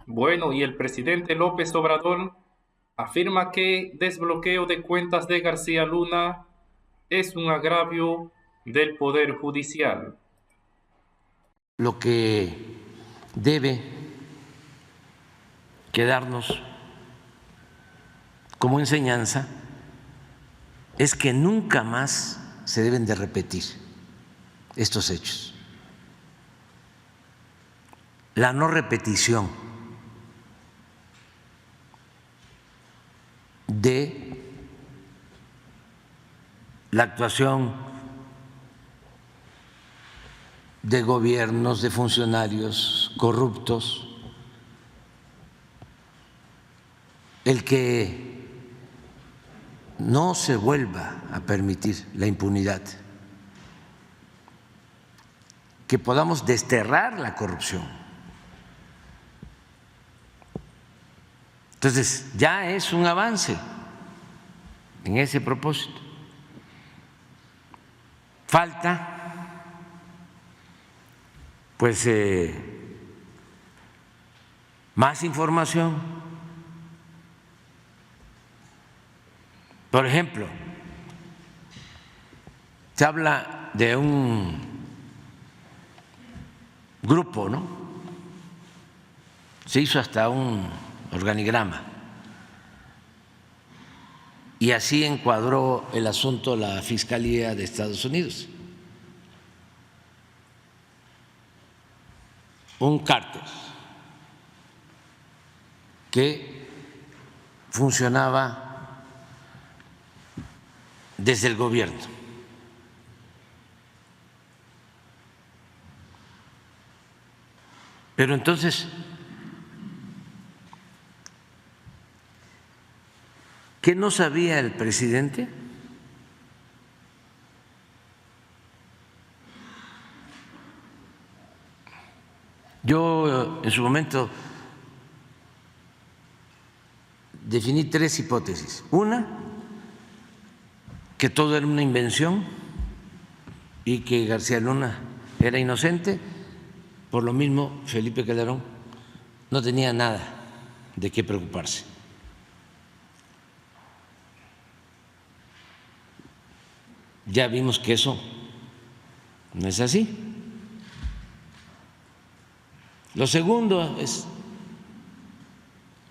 Bueno, y el presidente López Obrador afirma que desbloqueo de cuentas de García Luna es un agravio del Poder Judicial. Lo que debe quedarnos como enseñanza es que nunca más se deben de repetir estos hechos. La no repetición de la actuación de gobiernos, de funcionarios corruptos, el que no se vuelva a permitir la impunidad, que podamos desterrar la corrupción. Entonces, ya es un avance en ese propósito. Falta, pues, más información. Por ejemplo, se habla de un grupo, ¿no? Se hizo hasta un organigrama y así encuadró el asunto la Fiscalía de Estados Unidos. Un cártel que funcionaba desde el gobierno. Pero entonces, ¿qué no sabía el presidente? Yo en su momento definí tres hipótesis. Una, que todo era una invención y que García Luna era inocente. Por lo mismo, Felipe Calderón no tenía nada de qué preocuparse. Ya vimos que eso no es así. Lo segundo es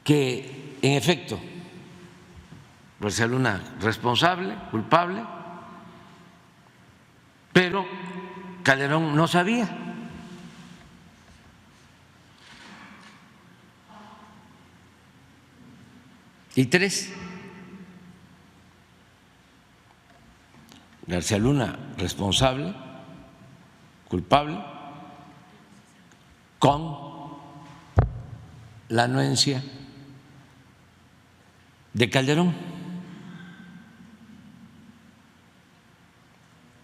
que, en efecto, García Luna responsable, culpable, pero Calderón no sabía. Y tres, García Luna responsable, culpable, con la anuencia de Calderón.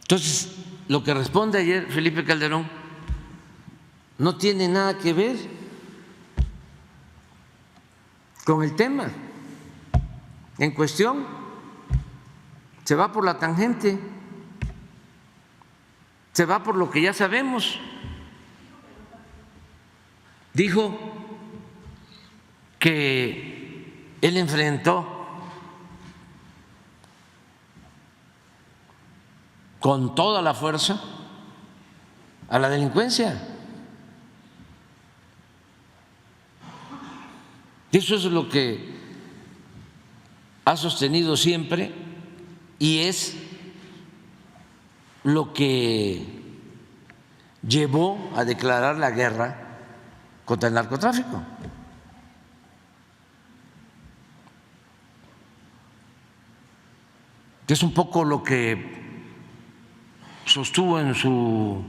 Entonces, lo que responde ayer Felipe Calderón no tiene nada que ver con el tema en cuestión, se va por la tangente, se va por lo que ya sabemos. Dijo que él enfrentó con toda la fuerza a la delincuencia. Eso es lo que ha sostenido siempre y es lo que llevó a declarar la guerra contra el narcotráfico. Es un poco lo que sostuvo en su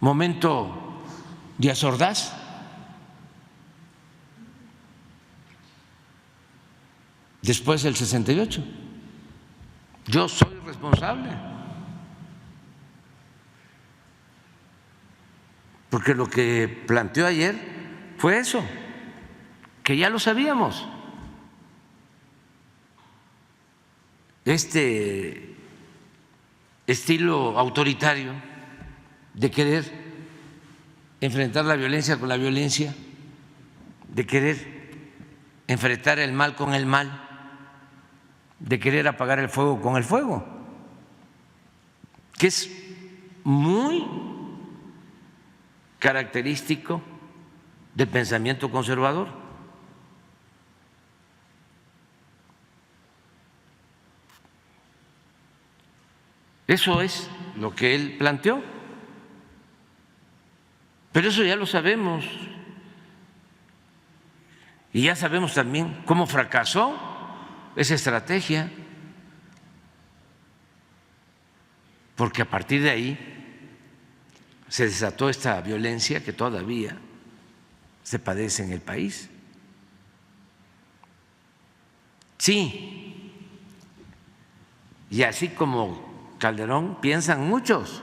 momento Díaz Ordaz. Después del 68. Yo soy responsable, porque lo que planteó ayer fue eso, que ya lo sabíamos. Este estilo autoritario de querer enfrentar la violencia con la violencia de querer enfrentar el mal con el mal, de querer apagar el fuego con el fuego, que es muy característico del pensamiento conservador. Eso es lo que él planteó, pero eso ya lo sabemos. Y ya sabemos también cómo fracasó esa estrategia, porque a partir de ahí se desató esta violencia que todavía se padece en el país. Sí, y así como Calderón, piensan muchos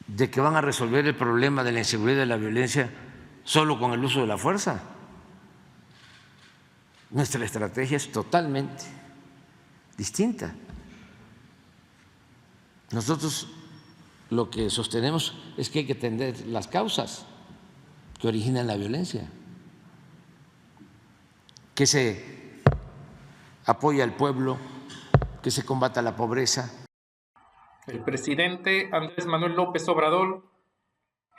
de que van a resolver el problema de la inseguridad y de la violencia solo con el uso de la fuerza. Nuestra estrategia es totalmente distinta. Nosotros lo que sostenemos es que hay que atender las causas que originan la violencia, que se apoya al pueblo, que se combata la pobreza. El presidente Andrés Manuel López Obrador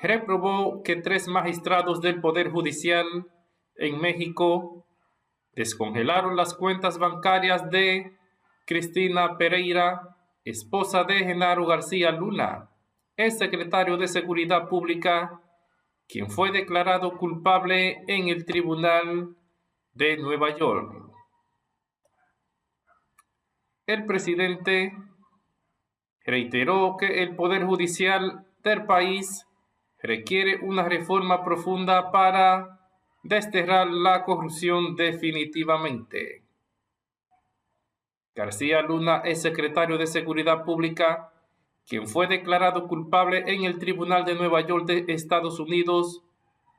reprobó que 3 magistrados del Poder Judicial en México descongelaron las cuentas bancarias de Cristina Pereira, esposa de Genaro García Luna, el secretario de Seguridad Pública, quien fue declarado culpable en el Tribunal de Nueva York. El presidente reiteró que el Poder Judicial del país requiere una reforma profunda para desterrar la corrupción definitivamente. García Luna es secretario de Seguridad Pública, quien fue declarado culpable en el Tribunal de Nueva York de Estados Unidos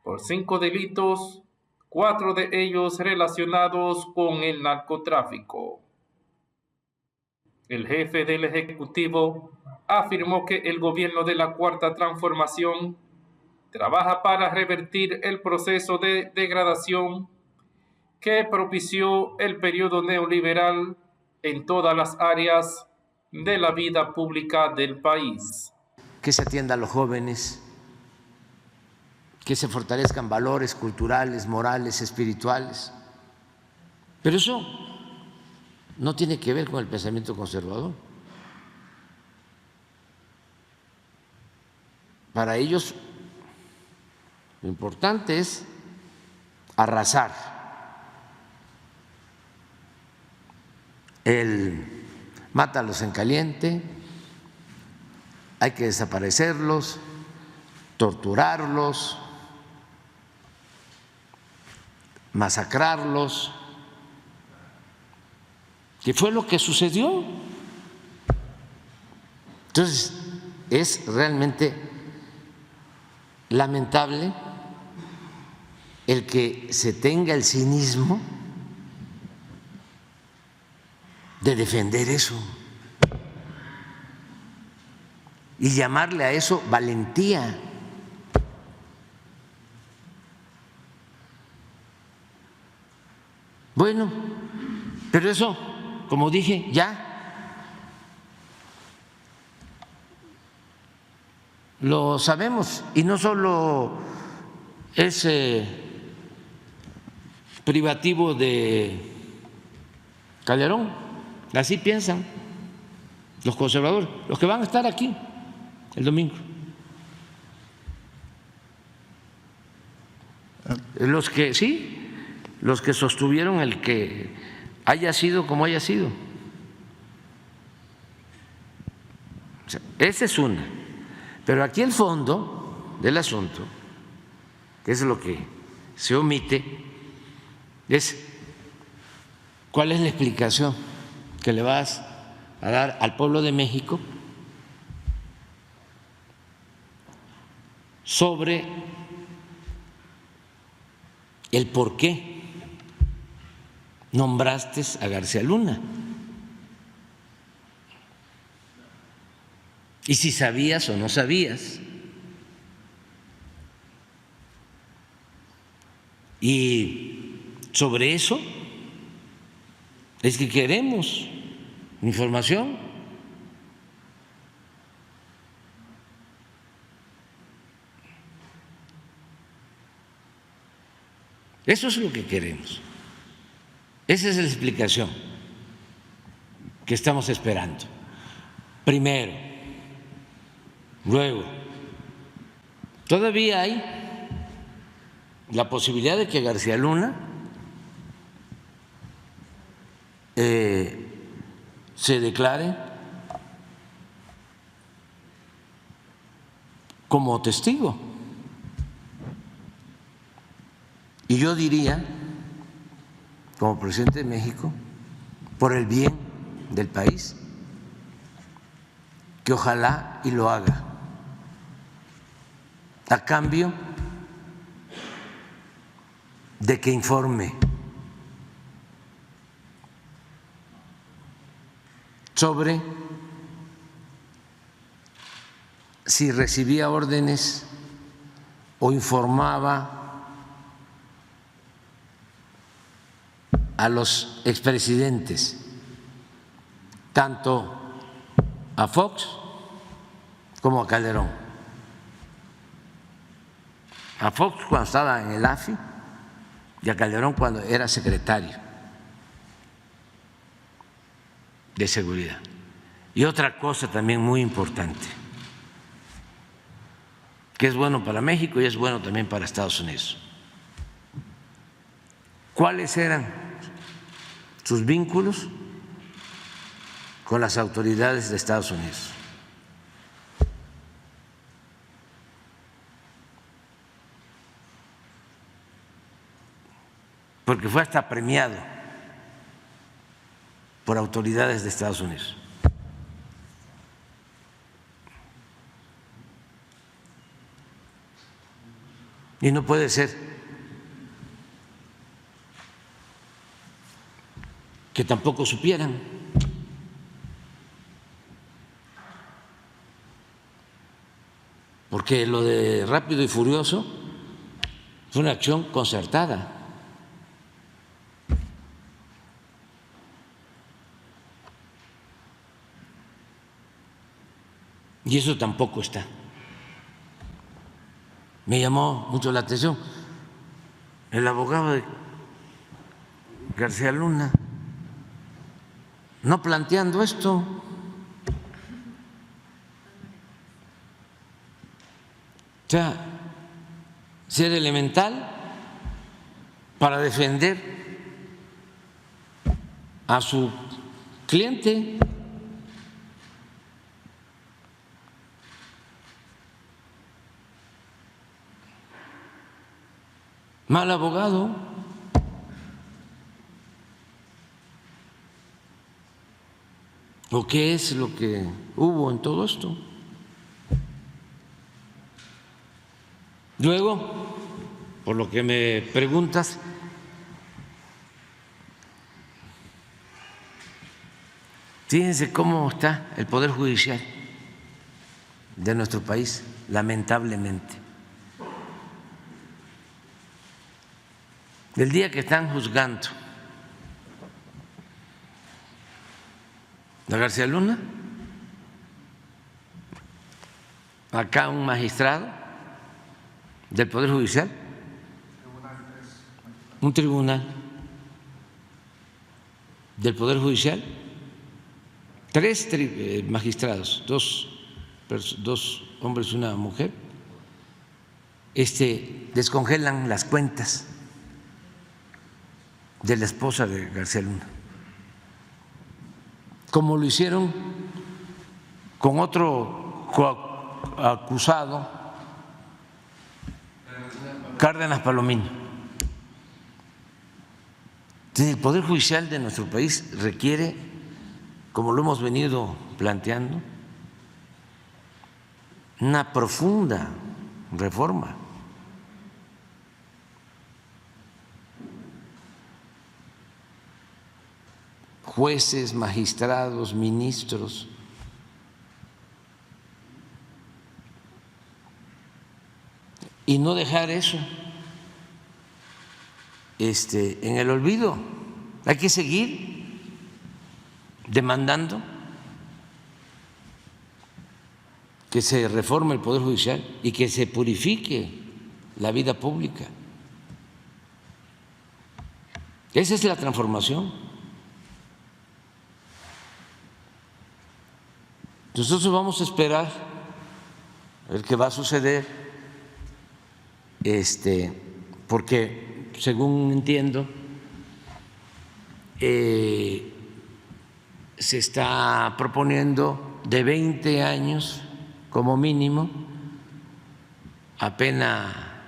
por 5 delitos, 4 de ellos relacionados con el narcotráfico. El jefe del Ejecutivo afirmó que el gobierno de la Cuarta Transformación trabaja para revertir el proceso de degradación que propició el periodo neoliberal en todas las áreas de la vida pública del país. Que se atienda a los jóvenes, que se fortalezcan valores culturales, morales, espirituales. Pero eso no tiene que ver con el pensamiento conservador. Para ellos lo importante es arrasar, el mátalos en caliente, hay que desaparecerlos, torturarlos, masacrarlos, que fue lo que sucedió. Entonces, es realmente lamentable el que se tenga el cinismo de defender eso y llamarle a eso valentía. Bueno, pero eso, como dije, ya lo sabemos, y no solo es privativo de Calderón, así piensan los conservadores, los que van a estar aquí el domingo, los que sí, los que sostuvieron el que haya sido como haya sido. O sea, esa es una. Pero aquí el fondo del asunto, que es lo que se omite, es cuál es la explicación que le vas a dar al pueblo de México sobre el por qué nombraste a García Luna. Y si sabías o no sabías. Y sobre eso es que queremos información. Eso es lo que queremos. Esa es la explicación que estamos esperando. Primero. Luego, todavía hay la posibilidad de que García Luna se declare como testigo. Y yo diría, como presidente de México, por el bien del país, que ojalá y lo haga, a cambio de que informe sobre si recibía órdenes o informaba a los expresidentes, tanto a Fox como a Calderón. A Fox cuando estaba en el AFI y a Calderón cuando era secretario de Seguridad. Y otra cosa también muy importante, que es bueno para México y es bueno también para Estados Unidos. ¿Cuáles eran sus vínculos con las autoridades de Estados Unidos? Porque fue hasta premiado por autoridades de Estados Unidos. Y no puede ser que tampoco supieran. Porque lo de Rápido y Furioso fue una acción concertada. Y eso tampoco está. Me llamó mucho la atención el abogado de García Luna no planteando esto. O sea, ser elemental para defender a su cliente. Mal abogado. ¿O qué es lo que hubo en todo esto? Luego, por lo que me preguntas, fíjense cómo está el Poder Judicial de nuestro país, lamentablemente. El día que están juzgando a García Luna, acá un magistrado del Poder Judicial, un tribunal del Poder Judicial, tres magistrados, dos hombres y una mujer, descongelan las cuentas de la esposa de García Luna, como lo hicieron con otro acusado, Cárdenas Palomino. Entonces, el Poder Judicial de nuestro país requiere, como lo hemos venido planteando, una profunda reforma. Jueces, magistrados, ministros. Y no dejar eso en el olvido. Hay que seguir demandando que se reforme el Poder Judicial y que se purifique la vida pública. Esa es la transformación. Nosotros vamos a esperar a ver qué va a suceder, porque según entiendo se está proponiendo de 20 años como mínimo a pena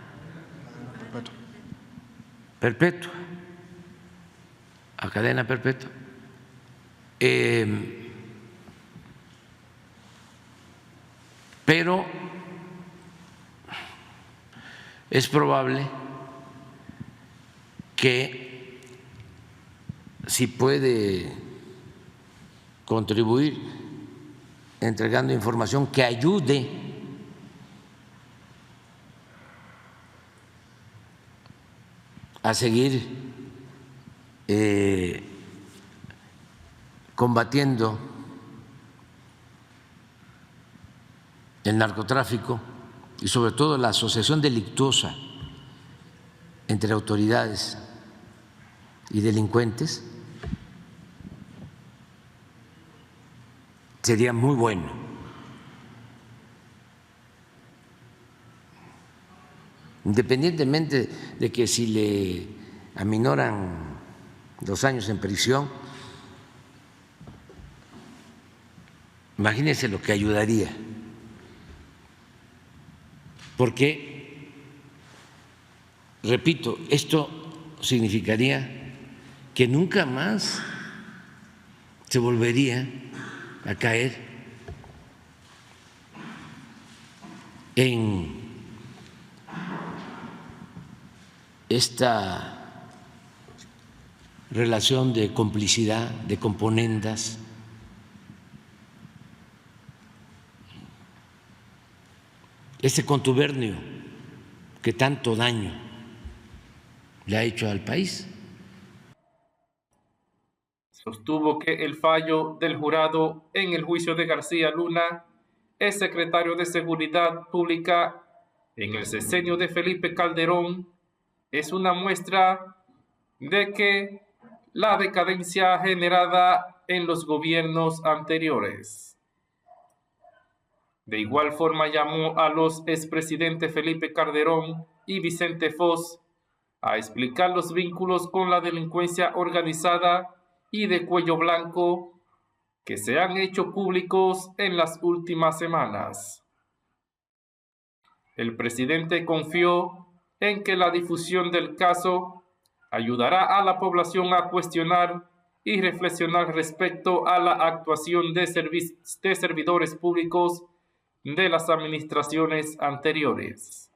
perpetua, a cadena perpetua. Pero es probable que si puede contribuir entregando información que ayude a seguir combatiendo el narcotráfico y sobre todo la asociación delictuosa entre autoridades y delincuentes, sería muy bueno. Independientemente de que si le aminoran los años en prisión, imagínense lo que ayudaría. Porque, repito, esto significaría que nunca más se volvería a caer en esta relación de complicidad, de componendas, ese contubernio que tanto daño le ha hecho al país. Sostuvo que el fallo del jurado en el juicio de García Luna, el secretario de Seguridad Pública en el sexenio de Felipe Calderón, es una muestra de que la decadencia generada en los gobiernos anteriores. De igual forma llamó a los expresidentes Felipe Calderón y Vicente Fox a explicar los vínculos con la delincuencia organizada y de cuello blanco que se han hecho públicos en las últimas semanas. El presidente confió en que la difusión del caso ayudará a la población a cuestionar y reflexionar respecto a la actuación de servidores públicos de las administraciones anteriores.